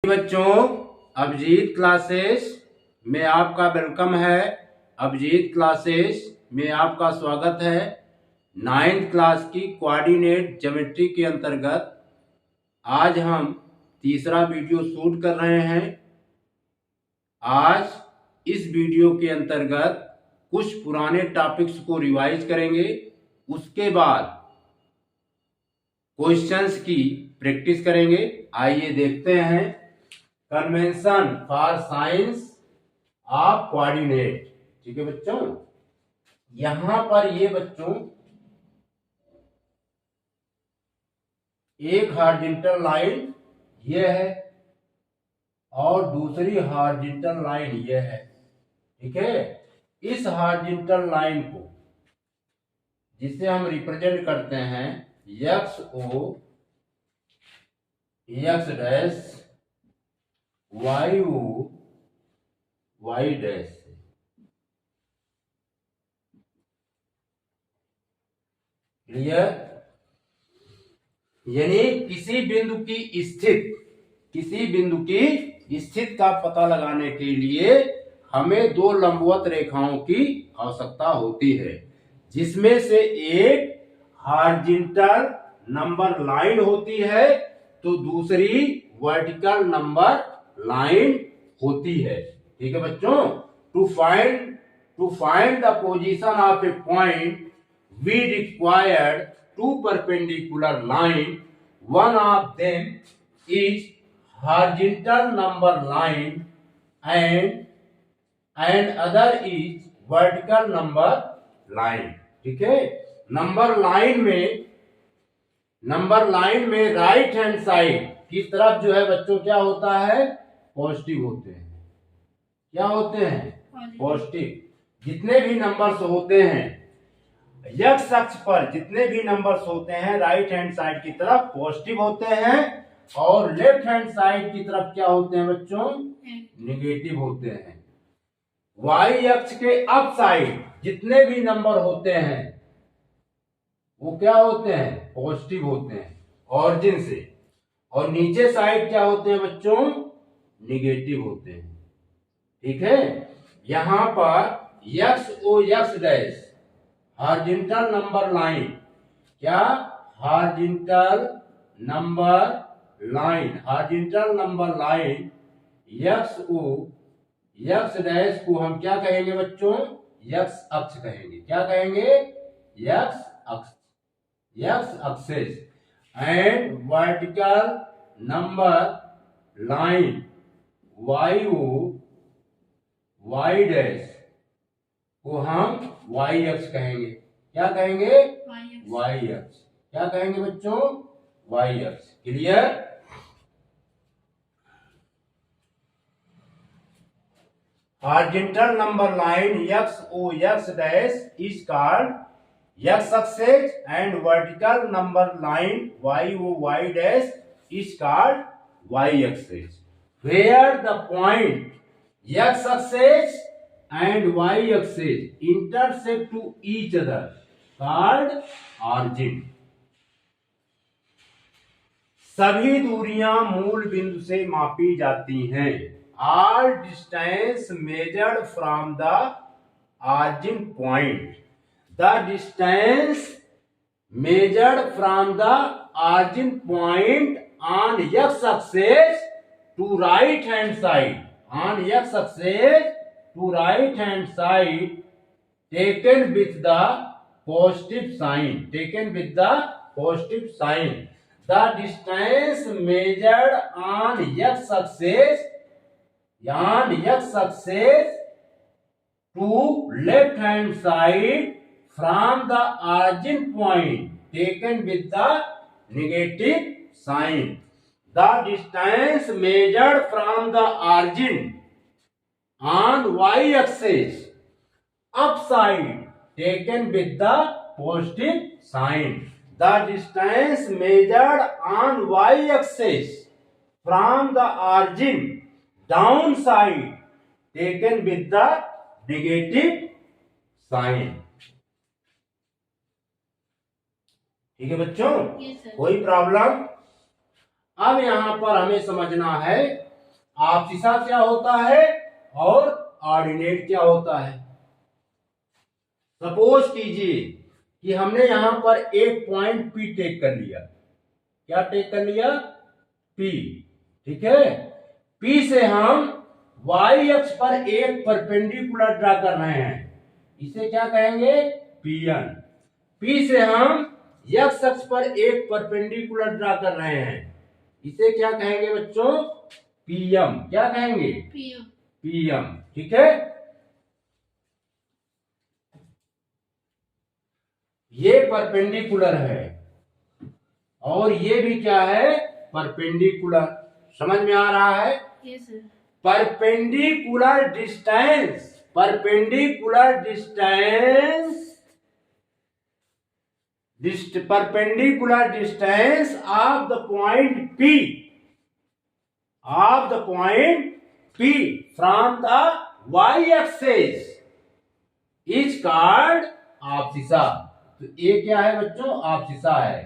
बच्चों, अभिजीत क्लासेस में आपका वेलकम है। अभिजीत क्लासेस में आपका स्वागत है। 9th क्लास की कोऑर्डिनेट ज्योमेट्री के अंतर्गत आज हम तीसरा वीडियो शूट कर रहे हैं। आज इस वीडियो के अंतर्गत कुछ पुराने टॉपिक्स को रिवाइज करेंगे, उसके बाद क्वेश्चंस की प्रैक्टिस करेंगे। आइए देखते हैं convention for science of coordinate. ठीक है बच्चों, यहां पर ये बच्चों एक हॉरिजॉन्टल लाइन ये है और दूसरी हॉरिजॉन्टल लाइन ये है। ठीक है, इस हॉरिजॉन्टल लाइन को जिसे हम रिप्रेजेंट करते हैं X O x dash Y O Y dash से। क्लियर? यानी किसी बिंदु की स्थिति का पता लगाने के लिए हमें दो लंबवत रेखाओं की आवश्यकता होती है, जिसमें से एक हॉरिजॉन्टल नंबर लाइन होती है तो दूसरी वर्टिकल नंबर लाइन होती है। ठीक है बच्चों, to find the position of a point we required two perpendicular line. One of them is horizontal number line and other is vertical number line. ठीक है, नंबर लाइन में राइट हैंड साइड की तरफ जो है बच्चों क्या होता है, पॉजिटिव होते हैं। क्या होते हैं? पॉजिटिव। जितने भी नंबर्स होते हैं एक्स अक्ष पर, जितने भी नंबर्स होते हैं राइट हैंड साइड की तरफ पॉजिटिव होते हैं और लेफ्ट हैंड साइड की तरफ क्या होते हैं बच्चों? नेगेटिव होते हैं। वाई अक्ष के अप साइड जितने भी नंबर होते हैं वो क्या होते हैं? पॉजिटिव होते हैं ऑरिजिन से। और नीचे साइड क्या होते हैं बच्चों? नेगेटिव होते हैं। ठीक है, यहां पर X O x dash horizontal number line, क्या? Horizontal number line x O x dash को हम क्या कहेंगे बच्चों? एक्स अक्ष कहेंगे। क्या कहेंगे? X axis. And vertical number line y O Y dash को हम वाई अक्ष कहेंगे। क्या कहेंगे? वाई अक्ष। क्या कहेंगे बच्चों? वाई अक्ष। Clear? Horizontal number line x O x dash is called x axis and vertical number line y O Y dash is called y axis. Where the point x axis and y-axis intersect to each other called origin. सभी दूरियां मूल बिंदु से मापी जाती हैं। All distance measured from the origin point. The distance measured from the origin point on x-axis to right hand side. On x-axis to right hand side taken with the positive sign. The distance measured on x axis to left hand side from the origin point taken with the negative sign. The distance measured from the origin on y-axis upside taken with the positive sign. The distance measured on y-axis from the origin downside taken with the negative sign. ठीक है बच्चों? कोई problem? अब यहां पर हमें समझना है आपसिसा क्या होता है और ऑर्डिनेट क्या होता है। सपोज कीजिए कि हमने यहां पर एक पॉइंट P टेक कर लिया। क्या टेक कर लिया? P। ठीक है, P से हम y अक्ष पर एक परपेंडिकुलर ड्रा कर रहे हैं, इसे क्या कहेंगे? Pn। P से हम x अक्ष पर एक परपेंडिकुलर ड्रा कर रहे हैं, इसे क्या कहेंगे बच्चों? Pm। क्या कहेंगे? Pm। ठीक है, ये परपेंडिकुलर है और ये भी क्या है? परपेंडिकुलर। समझ में आ रहा है? Yes sir. Perpendicular distance, perpendicular distance, perpendicular distance of the point P, of the point P from the y-axis is called आपसिसा। तो ये क्या है बच्चों? आपसिसा है।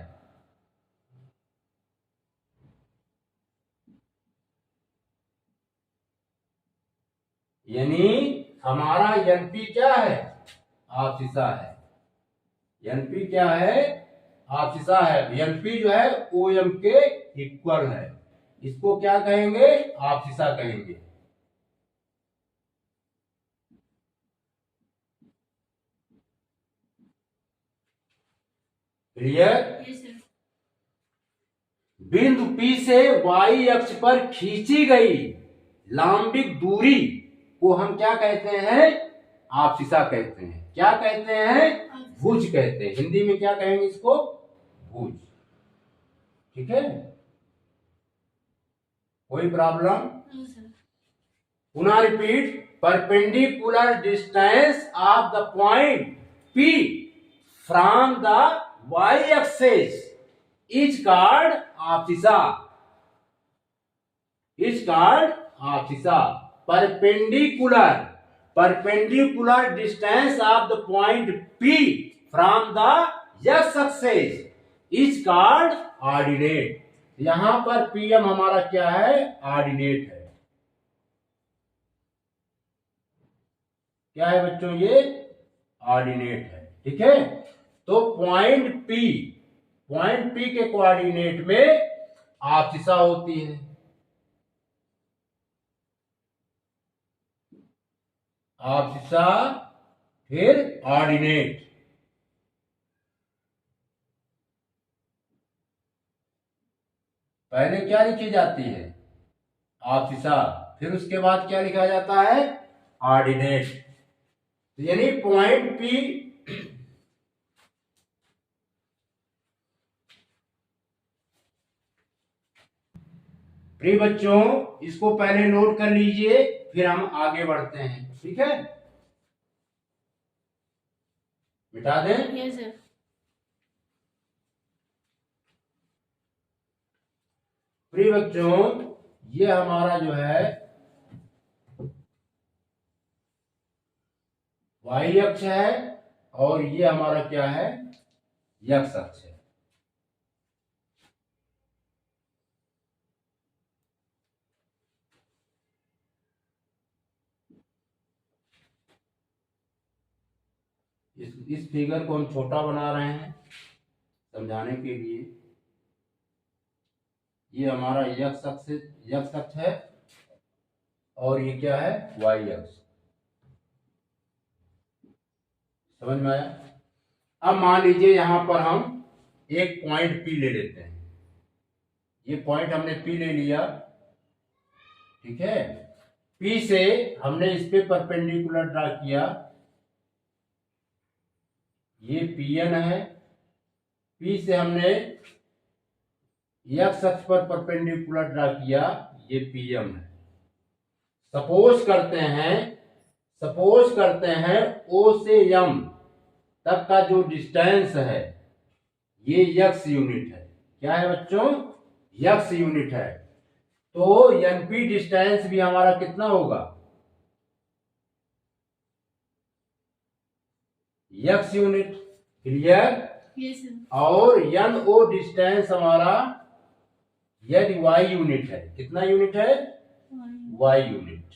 यानी हमारा NP क्या है? आपसिसा है। NP क्या है? आपसिसा है। NP जो है OM के इक्वल है, इसको क्या कहेंगे? आपसिसा कहेंगे। क्लियर? Yes sir. बिंदु P से y अक्ष पर खींची गई लंबिक दूरी को हम क्या कहते हैं? आपसिसा कहते हैं। क्या कहते हैं? भुज कहते हैं। हिंदी में क्या कहेंगे इसको? भुज। ठीक है, कोई प्रॉब्लम? पुनः repeat, perpendicular distance of the point P from the y axis is called abscissa, is called abscissa. Perpendicular, perpendicular distance of the point P from the x axis is called ordinate. यहां पर PM हमारा क्या है? Ordinate है। क्या है बच्चों? ये ऑर्डिनेट है। ठीक है, तो पॉइंट P के कोऑर्डिनेट में आपसिसा होती है। आपसिसा फिर ऑर्डिनेट। पहले क्या लिखी जाती है? आपसिसा, फिर उसके बाद क्या लिखा जाता है? ऑर्डिनेट। यानी पॉइंट P प्रिय बच्चों, इसको पहले नोट कर लीजिए, फिर हम आगे बढ़ते हैं। ठीक है, मिटा दें? Yes sir. प्रिय बच्चों, ये हमारा जो है y अक्ष है और ये हमारा क्या है? x अक्ष है। इस फिगर को हम छोटा बना रहे हैं समझाने के लिए। ये हमारा x अक्ष है और ये क्या है? y अक्ष। समझ में आया? अब मान लीजिए यहां पर हम एक पॉइंट P ले लेते हैं। ये पॉइंट हमने P ले लिया। ठीक है, P से हमने इस पे परपेंडिकुलर ड्रा किया, ये Pn है। P से हमने x अक्ष पर परपेंडिकुलर ड्रा किया, ये Pm है। सपोज करते हैं O से M तक का जो डिस्टेंस है ये x यूनिट है। क्या है बच्चों? x यूनिट है। तो NP डिस्टेंस भी हमारा कितना होगा? x unit. Clear? Yes sir. और NO डिस्टेंस हमारा यदि y यूनिट है, कितना यूनिट है? Y unit.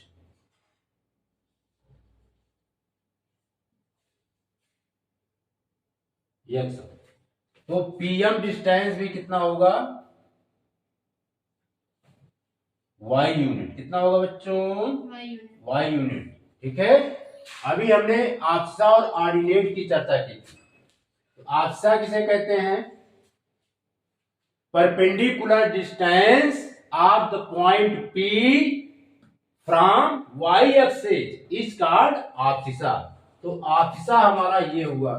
यस, तो पीएम डिस्टेंस भी कितना होगा, वाई यूनिट। कितना होगा बच्चों, वाई यूनिट। ठीक है, अभी हमने आपसा और ऑर्डिनेट की चर्चा की। तो आपसा किसे कहते हैं, perpendicular distance of the point P from y axis is called abscissa. तो आपसिसा हमारा ये हुआ,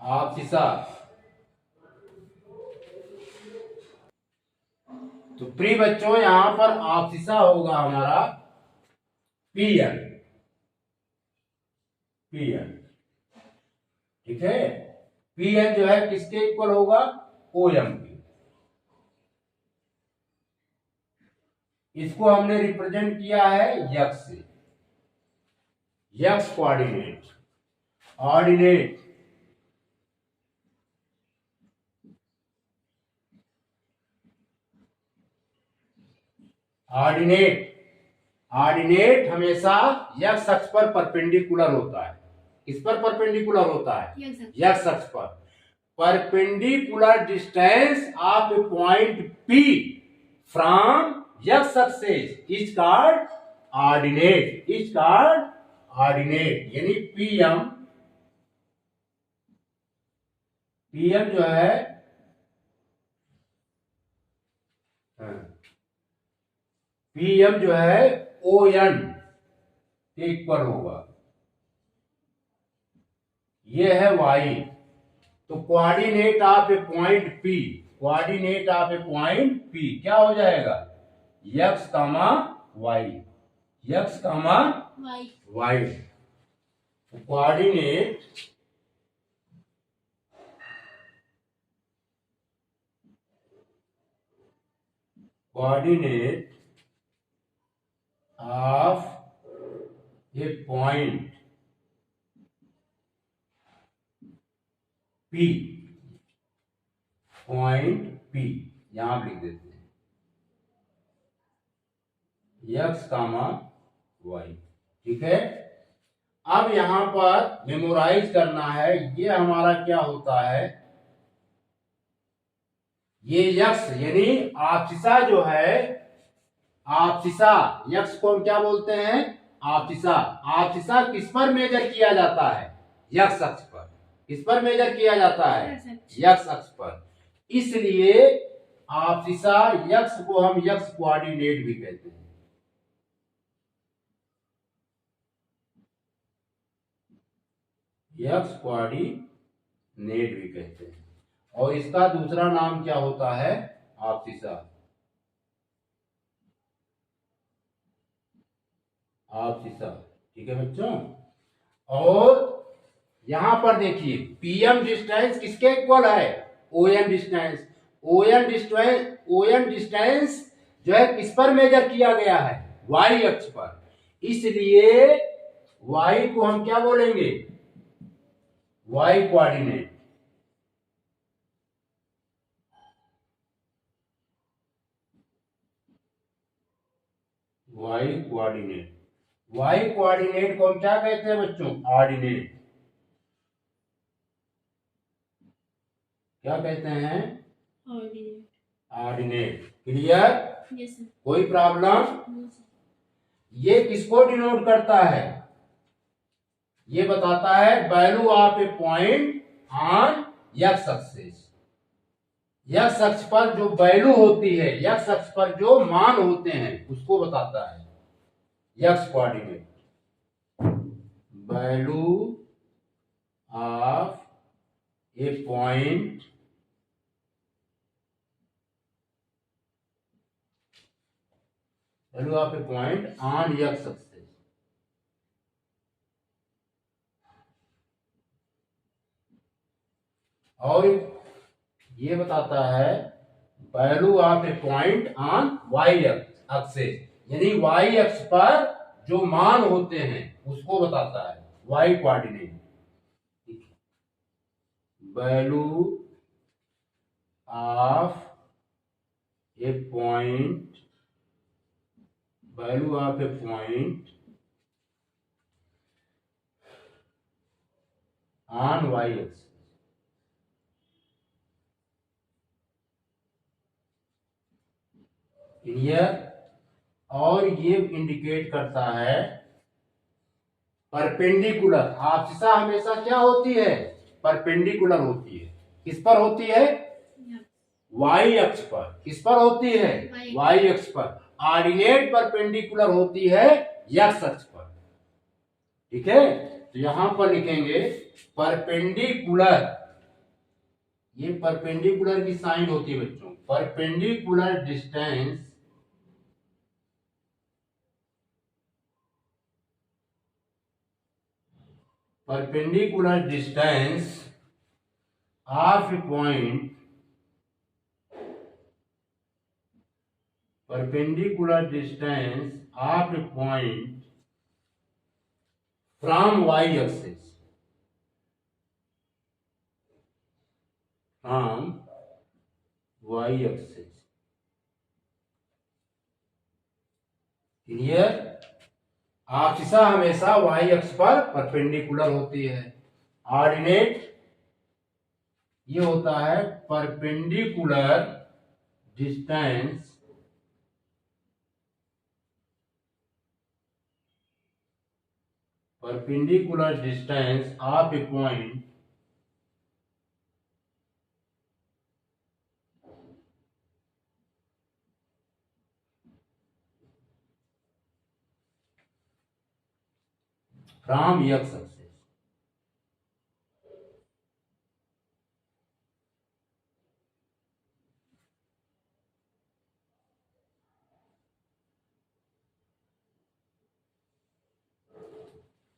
आपसिसा। तो प्रिय बच्चों, यहां पर आपसिसा होगा हमारा पीएन, पीएन। ठीक है, पीएन जो है किसके इक्वल होगा, ओएम के। इसको हमने रिप्रेजेंट किया है यक्स से, x coordinate, ordinate. Ordinate, ordinate हमेशा यक्स अक्ष पर परपेंडिकुलर होता है। किस पर परपेंडिकुलर होता है, यक्स अक्ष पर। Perpendicular distance of a point P from x axis is called ordinate, is called ordinate. यानी पीएम, पीएम जो है पीएम जो है ओएन के इक्वल होगा। ये है वाई। तो coordinate of a point P, coordinate of a point P क्या हो जाएगा, x comma y, x comma y. Coordinate coordinate of a point P, point P यहां लिख देते हैं, यक्स कामा वाई। ठीक है, अब यहां पर मेमोराइज करना है, ये हमारा क्या होता है, ये यक्स यानी आपसिसा जो है, आपसिसा, यक्स को हम क्या बोलते हैं, आपसिसा। आपसिसा किस पर मेजर किया जाता है, यक्स अक्ष पर। किस पर मेजर किया जाता है, यक्स अक्ष पर। इसलिए आपसिसा यक्स को हम यक्स कोऑर्डिनेट भी कहते हैं। यक्स कोऑर्डिनेट भी कहते हैं। और इसका दूसरा नाम क्या होता है, आपसिसा, आपसिसा। ठीक है बच्चों, और यहां पर देखिए पीएम डिस्टेंस किसके इक्वल है, ओएम डिस्टेंस। ओएम डिस्टेंस जो है किस पर मेजर किया गया है, वाई अक्ष पर। इसलिए वाई को हम क्या बोलेंगे, y coordinate. Y coordinate, y coordinate को हम क्या कहते हैं बच्चों, ऑर्डिनेट। क्या कहते हैं, ऑर्डिनेट। क्लियर, कोई प्रॉब्लम। ये किसको डिनोट करता है, ये बताता है value of a point on x axis. X अक्ष पर जो वैल्यू होती है, यक्स अक्ष पर जो मान होते हैं उसको बताता है x coordinate. Value of a point value of a point on x axis. और ये बताता है value of a point on y axis, यानी वाई अक्ष पर जो मान होते हैं उसको बताता है y coordinate. Value of a point, value of a point on y-axis. Clear? और ये इंडिकेट करता है परपेंडिकुलर। आपसिसा हमेशा क्या होती है? परपेंडिकुलर होती है। किस पर होती है? वाई अक्ष पर। किस पर होती है? वाई अक्ष पर। ऑर्डिनेट परपेंडिकुलर होती है एक्स अक्ष पर। ठीक है, तो यहां पर लिखेंगे परपेंडिकुलर। ये परपेंडिकुलर की साइन होती है बच्चों। Perpendicular distance of a point, perpendicular distance of a point from y-axis, from y-axis. Clear? Abscissa हमेशा y अक्ष पर परपेंडिकुलर होती है। ऑर्डिनेट ये होता है perpendicular distance of a point from x-axis.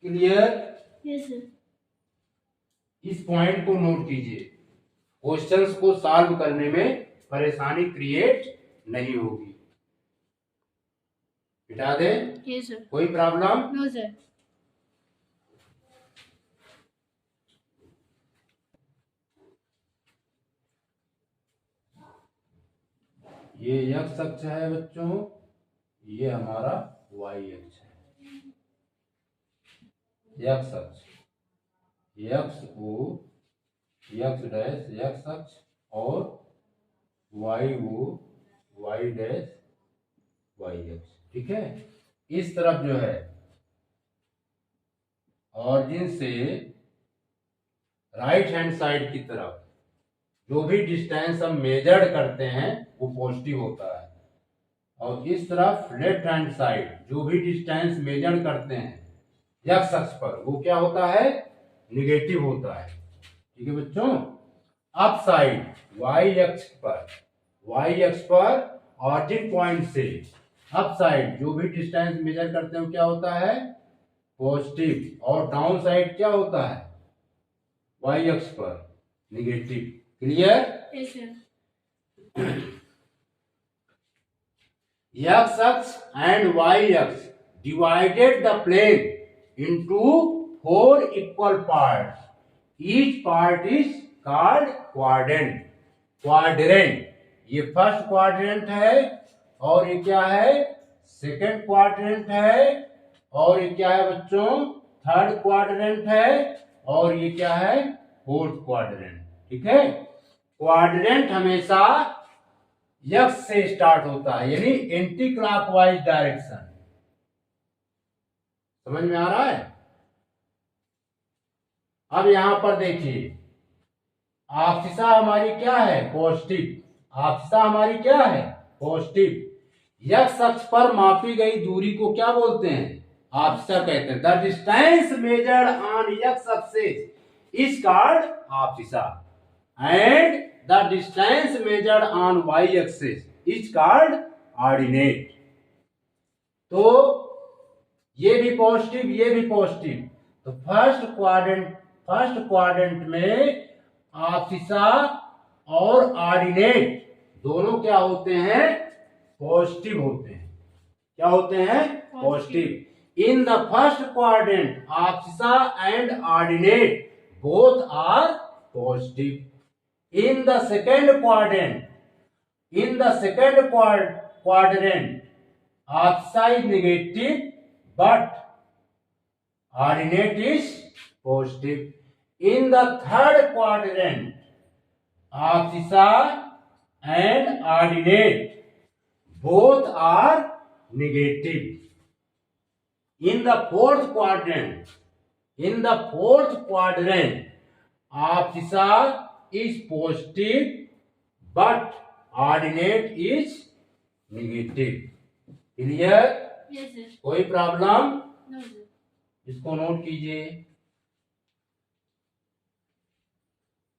क्लियर? Yes sir. इस पॉइंट को नोट कीजिए। क्वेश्चंस को सॉल्व करने में परेशानी क्रिएट नहीं होगी। मिटा दे? Yes sir. कोई प्रॉब्लम? No sir. ये x अक्ष है बच्चों, ये हमारा y अक्ष है। x अक्ष, x को x डैश x अक्ष और y को y डैश y अक्ष। ठीक है, इस तरफ जो है ऑरिजिन से राइट हैंड साइड की तरफ जो भी डिस्टेंस हम मेजर्ड करते हैं वो पॉजिटिव होता है, और इस तरफ लेफ्ट हैंड साइड जो भी डिस्टेंस मेजर करते हैं एक्स अक्ष पर वो क्या होता है? निगेटिव होता है। ठीक है बच्चों, अप साइड वाई अक्ष पर ऑरिजिन पॉइंट से अप साइड जो भी डिस्टेंस मेजर करते हैं वो क्या होता है? पॉजिटिव, और डाउन साइड क्या होता है? वाई अक्ष पर negative. Clear? Yes sir. x अक्ष and y अक्ष divided the plane into 4 equal parts. Each part is called quadrant. ये फर्स्ट क्वाड्रेंट है, और ये क्या है? सेकंड क्वाड्रेंट है, और ये क्या है बच्चों? थर्ड क्वाड्रेंट है, और ये क्या है? Fourth quadrant. ठीक है, क्वाड्रेंट हमेशा x से स्टार्ट होता है, यानी एंटी क्लॉकवाइज डायरेक्शन। समझ में आ रहा है? अब यहां पर देखिए, आपसिसा हमारी क्या है? पॉजिटिव। आपसिसा हमारी क्या है? पॉजिटिव। x अक्ष पर मापी गई दूरी को क्या बोलते हैं? आपसिसा कहते हैं। The distance measured on x axis is called abscissa, and the distance measured on y-axis is called ordinate. तो ये भी पॉजिटिव, ये भी पॉजिटिव, तो फर्स्ट क्वाड्रेंट में आपसिसा और ऑर्डिनेट दोनों क्या होते हैं? पॉजिटिव होते हैं। क्या होते हैं? Positive. In the first quadrant abscissa and ordinate both are positive. in the second quadrant, opsa is negative, but ordinate is positive. In the third quadrant, opsa and ordinate both are negative. In the fourth quadrant, opsa is positive, but ordinate is negative. Clear? Yes sir. कोई problem? No sir. इसको note कीजिए,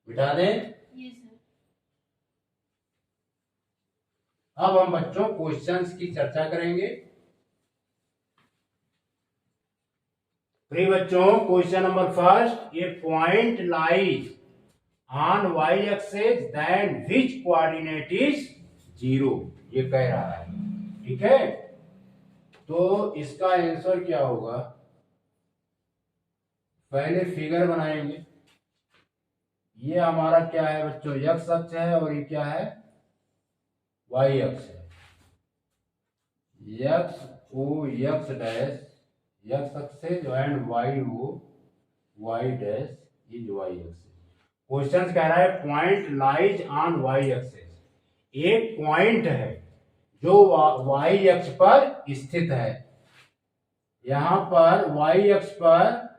बिठा दें। Yes sir. अब हम बच्चों questions की चर्चा करेंगे। प्रिय बच्चों, question number first, a point lies on y axis then which coordinate is 0, ये कह रहा है। ठीक है, तो इसका आंसर क्या होगा? पहले फिगर बनाएंगे। ये हमारा क्या है बच्चों? एक्स अक्ष है, और ये क्या है? वाई अक्ष है। X O x dash x axis and y O Y dash is y axis. Question कह रहा है point lies on y axis. एक पॉइंट है जो वाई अक्ष पर स्थित है। यहां पर वाई अक्ष पर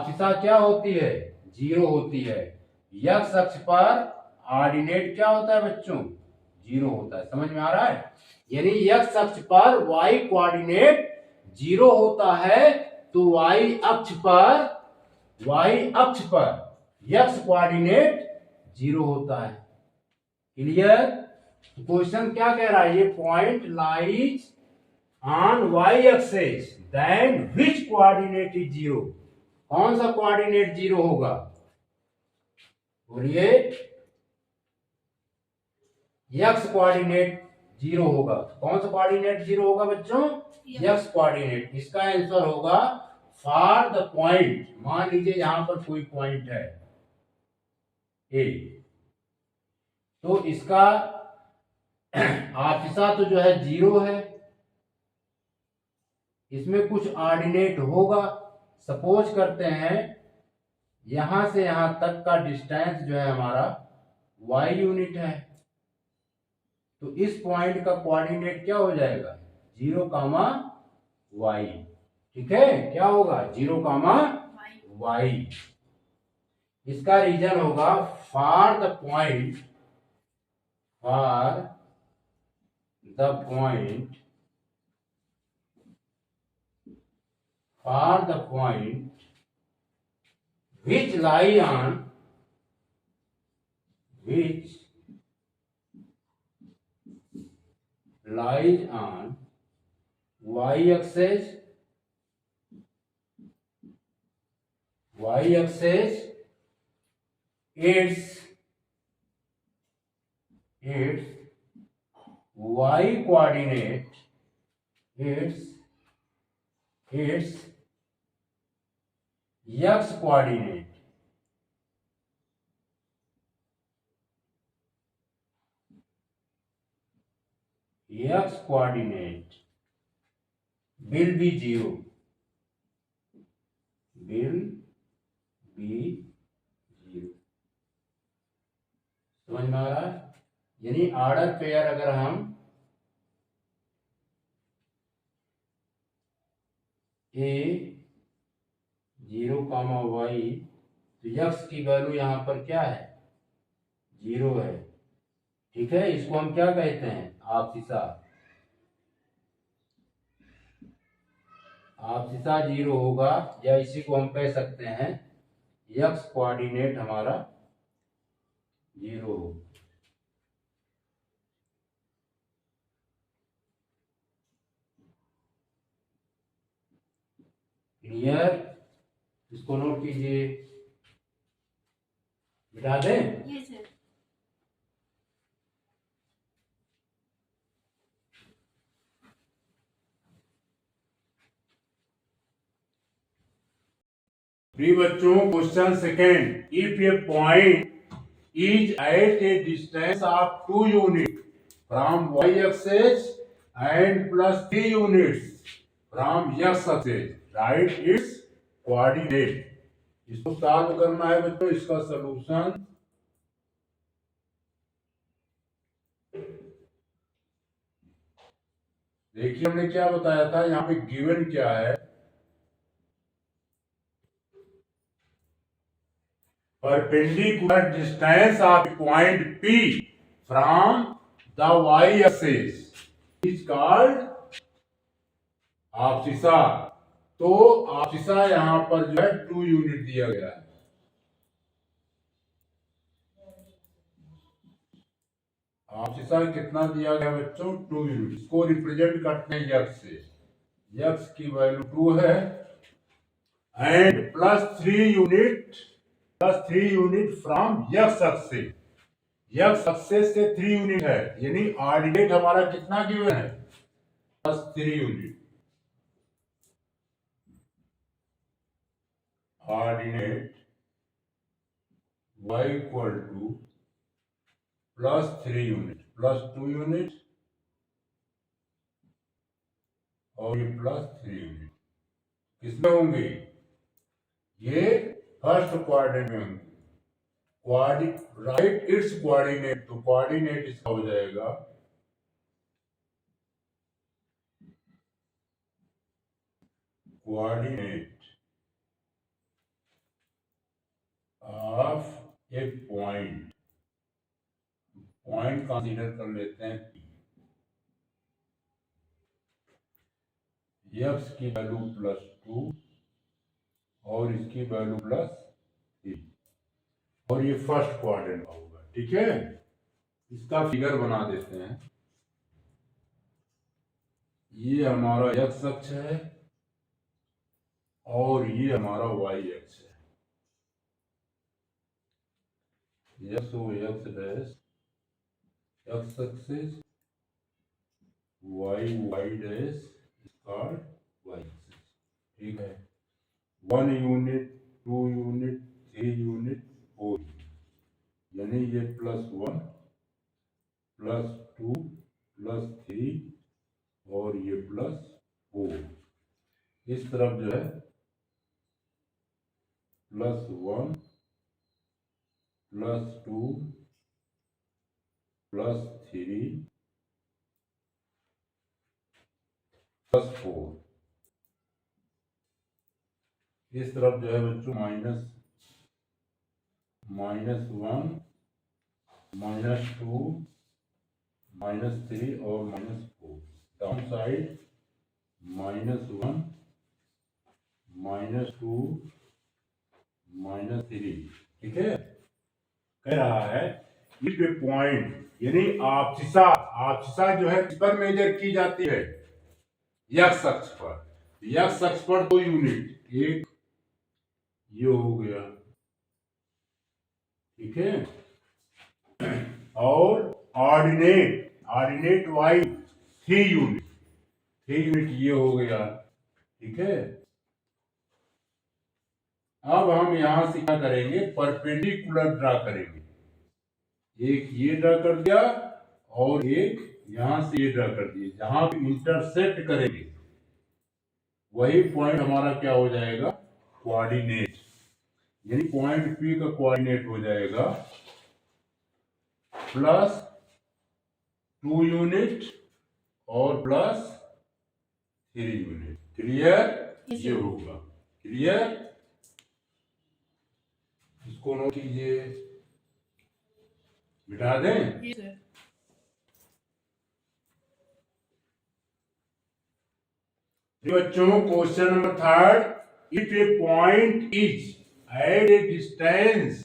दिशा क्या होती है? 0 होती है। एक्स अक्ष पर ऑर्डिनेट क्या होता है बच्चों? 0 होता है। समझ में आ रहा है? यानी एक्स अक्ष पर वाई कोऑर्डिनेट 0 होता है, तो वाई अक्ष पर एक्स कोऑर्डिनेट 0 होता है। क्लियर? क्वेश्चन क्या कह रहा है? ये point lies on y axis then which coordinate is 0। कौन सा कोऑर्डिनेट 0 होगा? बोलिए। एक्स कोऑर्डिनेट 0 होगा। कौन सा कोऑर्डिनेट 0 होगा बच्चों? X coordinate. इसका आंसर होगा फॉर द पॉइंट। मान लीजिए यहां पर कोई पॉइंट है ए, तो इसका आपसा तो जो है 0 है। इसमें कुछ ऑर्डिनेट होगा। सपोज करते हैं यहां से यहां तक का डिस्टेंस जो है हमारा y यूनिट है, तो इस पॉइंट का कोऑर्डिनेट क्या हो जाएगा? 0, y। ठीक है, क्या होगा? 0, y। इसका रीजन होगा for the point which lie lies on y axis its y coordinate its x coordinate will be 0, समझ में आ रहा है? यानी ऑर्डर पेयर अगर हम a 0, y, तो x की वैल्यू यहां पर क्या है? 0 है। ठीक है, इसको हम क्या कहते हैं? आपसिसा 0 होगा, या इसी को हम कह सकते हैं x कोऑर्डिनेट हमारा 0 होगा। क्लियर? इसको नोट कीजिए, बिठा दें। Yes sir. प्रिय बच्चों, question second, if a point is at a distance of 2 units from y-axis and plus 3 units from x-axis. Write its coordinate. इसको सॉल्व करना है बच्चों। इसका सलूशन देखिए, हमने क्या बताया था, यहाँ पे गिवन क्या है, perpendicular distance of point P from the y-axis is called आपसिसा। तो आपसिसा यहाँ पर जो है 2 यूनिट दिया गया है। आपसिसा कितना दिया गया बच्चों? 2 यूनिट। इसको रिप्रेजेंट करते हैं यक्स से। यक्स की वैल्यू 2 है and plus 3 unit from x axis. X axis से 3 यूनिट है, यानी ऑर्डिनेट हमारा कितना गिवन है? Plus 3 unit. Ordinate y equal two plus 3 unit, plus 2 unit और ये प्लस 3 यूनिट किसमें होंगे? ये फर्स्ट क्वाड्रेंट में होंगे। राइट इट्स कोऑर्डिनेट, तो कोऑर्डिनेट इसका हो जाएगा coordinate of a point. Point consider कर लेते हैं x की वैल्यू प्लस 2 और इसकी वैल्यू प्लस 3 और ये फर्स्ट क्वाड्रेंट होगा। ठीक है, इसका फिगर बना देते हैं। ये हमारा x अक्ष है और ये हमारा y अक्ष है। x dash x axis, y dash called y axis. ठीक है, 1 यूनिट, 2 यूनिट, 3 यूनिट, 4 यूनिट, यानी ये प्लस 1 प्लस 2 प्लस 3 और ये प्लस 4। इस तरफ जो है प्लस 1 प्लस 2 प्लस 3 प्लस 4। इस तरफ जो है बच्चों -1 -2 -3 और -4। Down side -1 -2 -3। ठीक है, कह रहा है इफ ए पॉइंट, यानी आपसिसा जो है किस पर मेजर की जाती है? x अक्ष पर। x अक्ष पर 2 यूनिट, एक ये हो गया। ठीक है, और ऑर्डिनेट y 3 यूनिट ये हो गया। ठीक है, अब हम यहां से क्या करेंगे? परपेंडिकुलर ड्रा करेंगे। एक ये ड्रा कर दिया और एक यहां से ये ड्रा कर दिया। जहां भी इंटरसेक्ट करेंगे वही पॉइंट हमारा क्या हो जाएगा? कोऑर्डिनेट। यानी पॉइंट P का कोऑर्डिनेट हो जाएगा प्लस 2 यूनिट और प्लस 3 यूनिट। क्लियर? ये होगा क्लियर। इसको नोट कीजिए, मिटा दें। बच्चों, question number 3, if a point is at a distance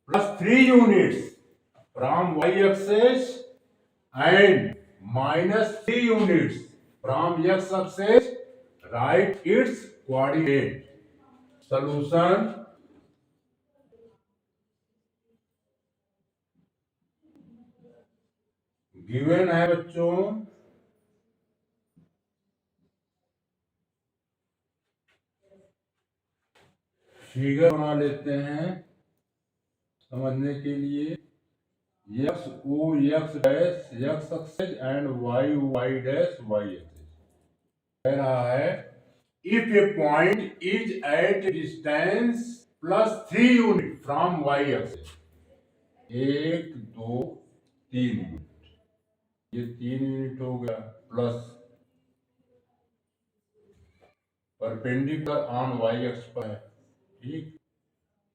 plus 3 units from y axis and -3 units from x axis, right its coordinate. Solution given है बच्चों। फिगर बना लेते हैं। समझने के लिए x o x dash x axis and y y dash y axis कह रहा है if a point is at distance +3 unit from y axis 1 2 3 unit, ये 3 यूनिट हो गया plus perpendicular on y x पर है, ठीक,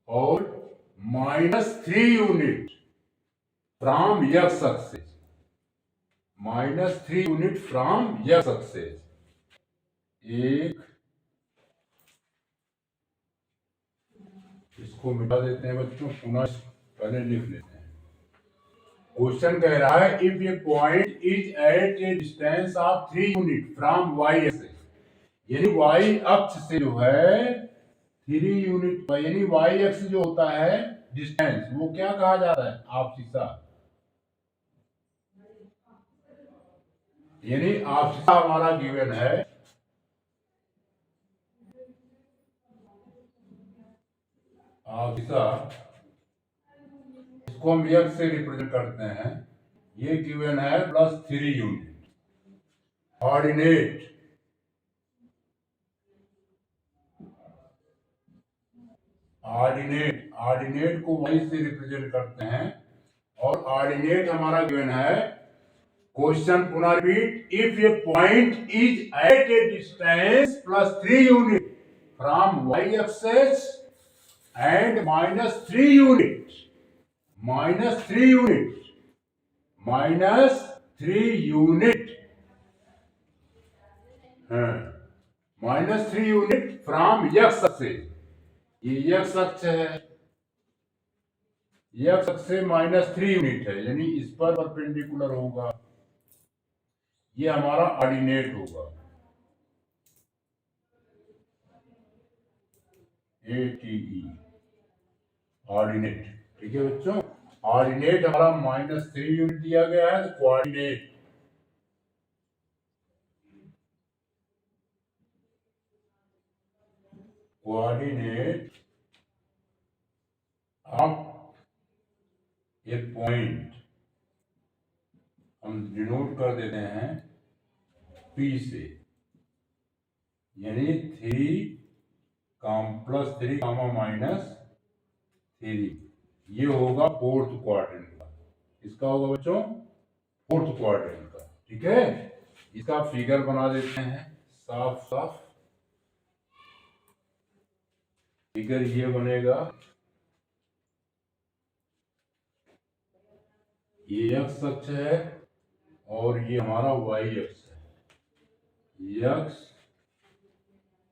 और -3 unit from x axis, -3 unit from x axis, एक, इसको मिटा देते हैं बच्चों, पुनः पहले लिख लेते हैं। क्वेश्चन कह रहा है if a point is at a distance of 3 unit from y axis, यानी y अक्ष से जो है 3 यूनिट, यानी y एक्स जो होता है डिस्टेंस, वो क्या कहा जाता है, आपसिसा, यानी आपसिसा हमारा गिवन है आपसिसा, इसको हम x से रिप्रेजेंट करते हैं, ये गिवन है +3 यूनिट। ऑर्डिनेट ऑर्डिनेट ऑर्डिनेट को y से रिप्रेजेंट करते हैं, और ऑर्डिनेट हमारा गिवन है, क्वेश्चन पुनः repeat, if a point is at a distance +3 unit from y axis and -3 unit -3 unit -3 unit -3 unit from x axis, ये x अक्ष है, x अक्ष से -3 यूनिट है, यानी इस पर परपेंडिकुलर होगा, ये हमारा ऑर्डिनेट होगा, ATE ऑर्डिनेट, ठीक है बच्चों। ऑर्डिनेट हमारा -3 यूनिट दिया गया है, तो कोऑर्डिनेट ऑफ ए पॉइंट हम डिनोट कर देते हैं P से, यानी 3 +3 -3, ये होगा फोर्थ क्वाड्रेंट का, इसका होगा बच्चों फोर्थ क्वाड्रेंट का, ठीक है। इसका फिगर बना देते हैं साफ साफ, फिगर ये बनेगा, ये x अक्ष है और ये हमारा y अक्ष है, x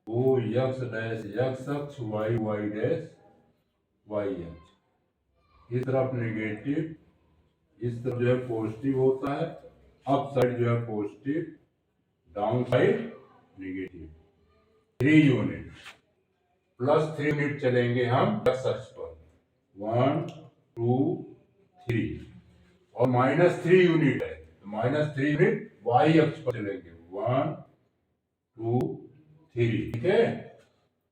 o x dash x अक्ष, y y डैश y अक्ष, इस तरफ नेगेटिव, इस तरफ जो है पॉजिटिव होता है, अप साइड जो है positive, down side negative. 3 unit +3 unit चलेंगे हम x अक्ष पर, 1 2 3, और -3 यूनिट है, तो -3 यूनिट y अक्ष पर चलेंगे, 1 2 3, ठीक है।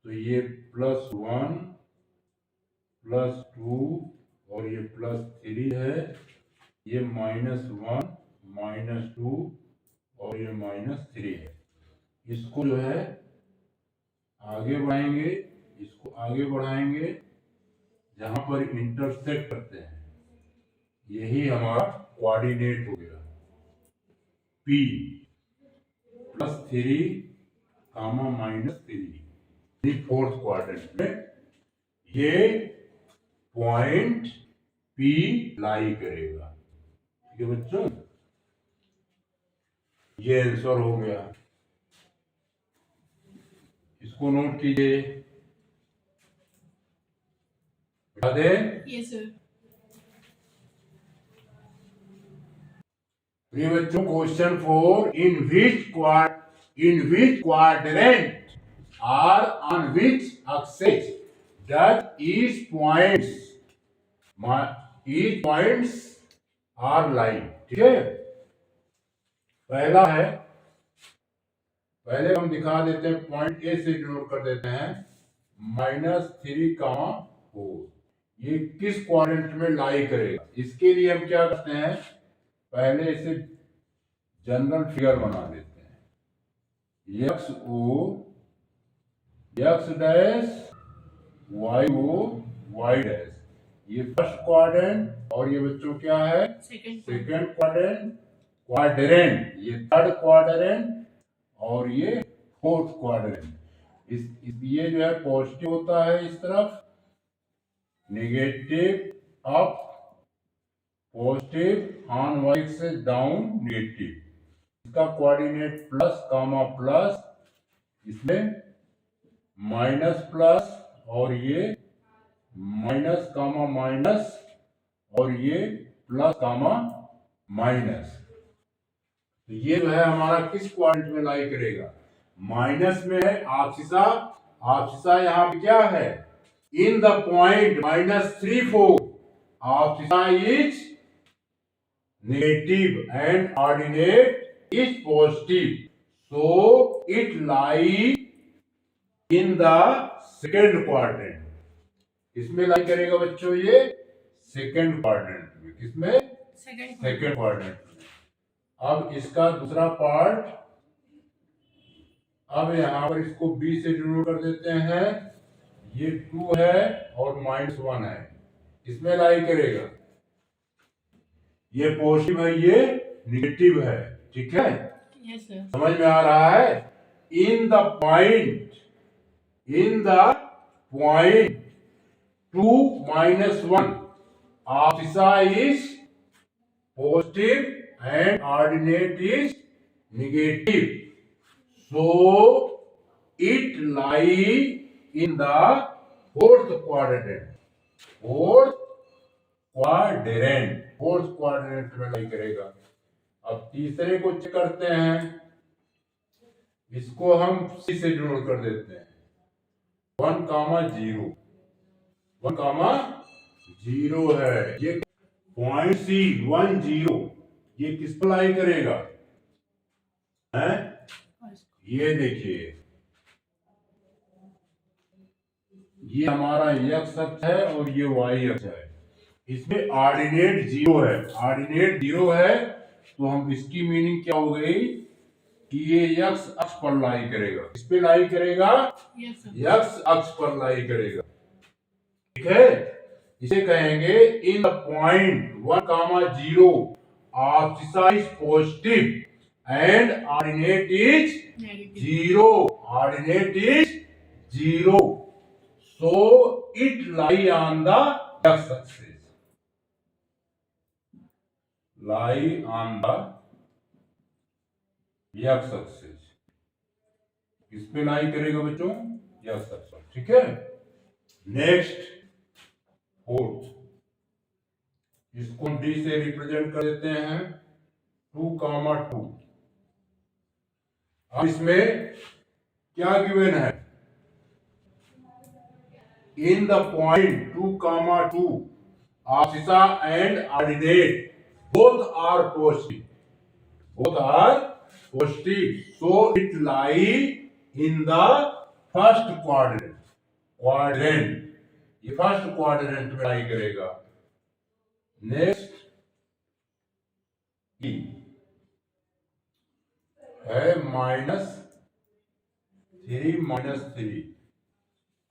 तो ये +1 +2 और ये +3 है, ये -1 -2 और ये -3 है, इसको जो है आगे बढ़ाएंगे, इसको आगे बढ़ाएंगे, जहां पर इंटरसेक्ट करते हैं, यही हमारा कोऑर्डिनेट हो गया, P +3 -3, फोर्थ क्वाड्रेंट में ये पॉइंट P लाई करेगा, ठीक है बच्चों, ये आंसर हो गया, इसको नोट कीजिए, बता दें। Yes sir. प्रिय बच्चों, question 4, in which quadrant or on which axis does each points are line, ठीक है। पहला है, पहले हम दिखा देते हैं, पॉइंट ए से डिनोट कर देते हैं -3, 4, ये किस क्वाड्रेंट में लाई करेगा। इसके लिए हम क्या करते हैं, पहले इसे जनरल फिगर बना देते हैं। X O x dash Y O Y dash, ये फर्स्ट क्वाड्रेंट और ये बच्चों क्या है, सेकंड क्वाड्रेंट। क्वाड्रेंट ये थर्ड क्वाड्रेंट और ये फोर्थ क्वाड्रेंट। ये जो है पॉजिटिव होता है इस तरफ, negative up, positive on y axis down negative. इसका कोऑर्डिनेट प्लस कामा प्लस, इसमें माइनस प्लस और ये माइनस कामा माइनस और ये प्लस कामा माइनस। तो ये जो है हमारा किस क्वाड्रेंट में लाई करेगा, माइनस में है। आपसिसा, आपसिसा यहाँ पे क्या है, in the point -3 4 abscissa is negative and ordinate is positive, so it lie in the second quadrant। इसमें लाई करेगा बच्चों ये सेकंड क्वाड्रेंट में। किसमें, सेकंड क्वाड्रेंट में। अब इसका दूसरा पार्ट, अब यहां पर इसको b से डिनोट कर देते हैं। ये 2 है और -1 है, इसमें लाई करेगा। ये पॉजिटिव है, ये निगेटिव है, ठीक है। Yes sir. समझ में आ रहा है। In the point 2 -1 abscissa is positive and ordinate is negative, so it lie in the fourth quadrant. Fourth quadrant में लाई करेगा। अब तीसरे को चेक करते हैं, इसको हम सी से डिनोट कर देते हैं। 1 कामा 0, 1 कामा 0 है। ये पॉइंट सी 1 0, ये किस पर लाई करेगा है, ये देखिए, ये हमारा x अक्ष है और ये y अक्ष है। इसमें ऑर्डिनेट 0 है, ऑर्डिनेट 0 है, तो हम इसकी मीनिंग क्या हो गई कि ये x अक्ष पर लाई करेगा। इस पे लाई करेगा, x अक्ष पर लाई करेगा, ठीक है। इसे कहेंगे in the point 1 comma 0 abscissa is positive and ordinate is 0, ordinate is 0, so it lie on the x axis, lie on the x axis। किस पे लाई करेगा बच्चों, x axis, ठीक है। नेक्स्ट फोर्थ, इसको हम d से रिप्रेजेंट कर देते हैं 2 कामा 2। अब इसमें क्या गिवन है, in the point 2 comma 2 abscissa and ordinate both are positive, so it lie in the first quadrant, ये फर्स्ट क्वाड्रेंट में लाई करेगा। नेक्स्ट ई है -3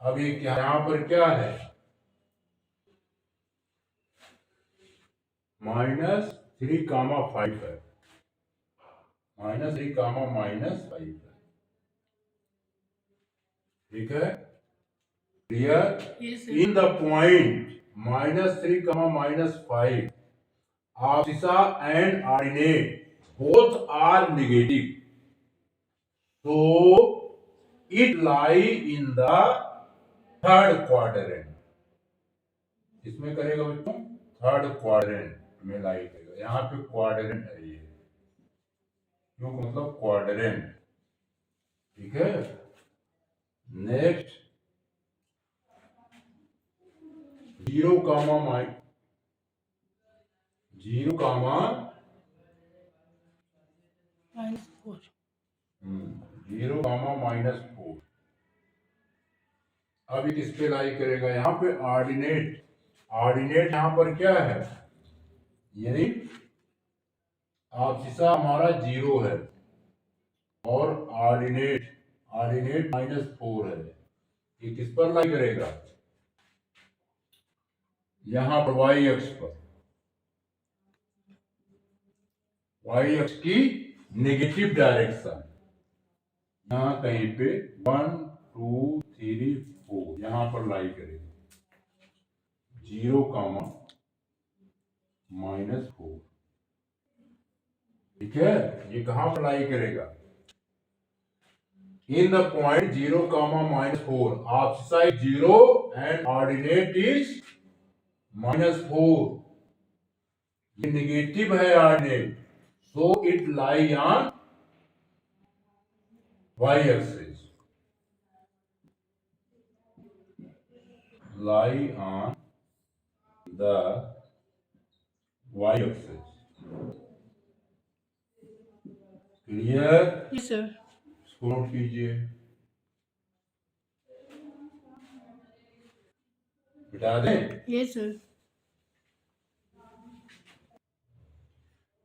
अब ये क्या, यहां पर क्या है, -3 कामा 5 है, -3 कामा -5 है, ठीक है, clear. In the point -3 comma -5 abscissa and ordinate both are negative, so it lie in the third quadrant. इसमें करेगा बच्चों थर्ड क्वाड्रेंट में लाई करेगा। यहाँ पे क्वाड्रेंट है ये, क्यों, मतलब क्वाड्रेंट, ठीक है। नेक्स्ट 0 कामा -4 0 कामा -4। अब किस पे लाई करेगा, यहाँ पे ऑर्डिनेट ऑर्डिनेट यहाँ पर क्या है, यानी आपसिसा हमारा 0 है और ऑर्डिनेट -4 है। ये किस पर लाई करेगा, यहां पर y अक्ष पर, y अक्ष की नेगेटिव डायरेक्शन, यहां कहीं पे 1 2 3 4 यहां पर लाई करेगा 0, -4। ठीक है, ये कहां पर लाई करेगा, in the point 0, -4 abscissa is 0 and ordinate is -4। ये नेगेटिव है ordinate, so it lie on y axis, lie on the y axis। क्लियर? Yes, sir. इसको नोट कीजिए, बता दें। Yes, sir.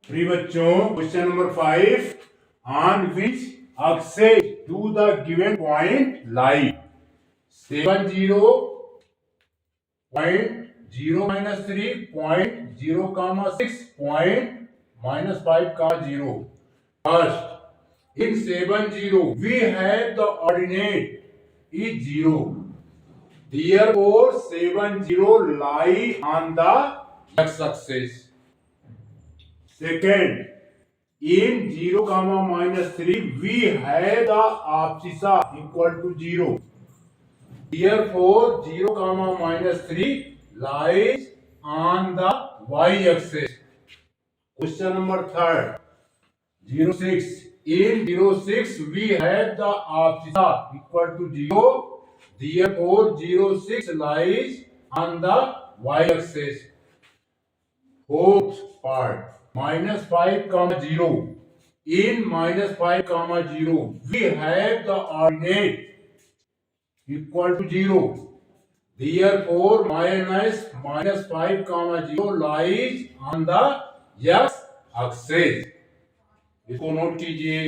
प्रिय बच्चों, question number 5, on which axis to the given point lie 70 .0 -3 .0, 6 -5, 0। First, in 70 we have the ordinate is 0, therefore 70 lie on the x-axis। Second, in 0, -3 we have the abscissa equal to 0, therefore 0, -3 lies on the y-axis। Question number 3, 06, in 06 we have the abscissa equal to 0, therefore 06 lies on the y-axis। Fourth part, -5, 0, in -5, 0 we have the ordinate equal to 0, therefore -5, 0 lies on the x axis। इसको note कीजिए।